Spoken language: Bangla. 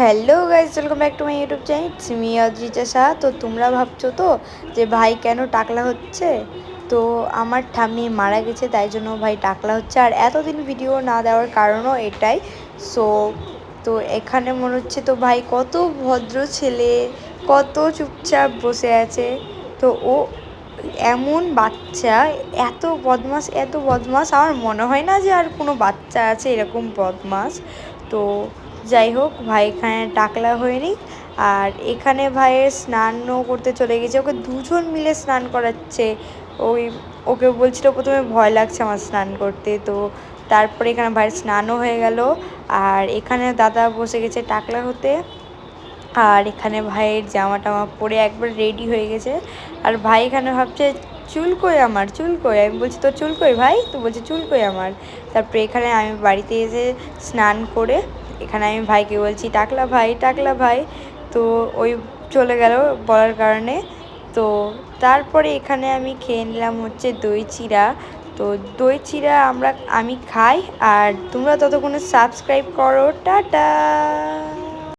Hello guys, welcome back to my YouTube channel. It's me Adrija Shah. তো তোমরা ভাবছো তো যে ভাই কেন টাকলা হচ্ছে? তো আমার ঠাম্মি মারা গেছে, তাই জন্য ভাই টাকলা হচ্ছে। আর এতদিন ভিডিও না দেওয়ার কারণও এটাই। সো তো এখানে মনে হচ্ছে তো ভাই কত ভদ্র ছেলে, কত চুপচাপ বসে আছে। তো ও এমন বাচ্চা, এত বদমাস এত বদমাস, আমার মনে হয় না যে আর কোনো বাচ্চা আছে এরকম বদমাস। তো যাই হোক, ভাই এখানে টাকলা হয়নি। আর এখানে ভাইয়ের স্নানও করতে চলে গেছে, ওকে দুজন মিলে স্নান করাচ্ছে। ওকে বলছিল প্রথমে ভয় লাগছে আমার স্নান করতে, তো তারপরে এখানে ভাইয়ের স্নানও হয়ে গেল। আর এখানে দাদা বসে গেছে টাকলা হতে। আর এখানে ভাইয়ের জামা টামা পরে একবার রেডি হয়ে গেছে। আর ভাই এখানে ভাবছে চুল কই আমার, চুল কই। আমি বলছি তোর চুল কই ভাই? তো বলছে চুল কই আমার। তারপরে এখানে আমি বাড়িতে এসে স্নান করে এখানে আমি ভাইকে বলছি টাকলা ভাই, টাকলা ভাই। তো ওই চলে গেল বলার কারণে। তো তারপরে এখানে আমি খেয়ে নিলাম হচ্ছে দই চিড়া। তো দই চিড়া আমি খাই। আর তোমরা ততক্ষণে সাবস্ক্রাইব করো। টাটা।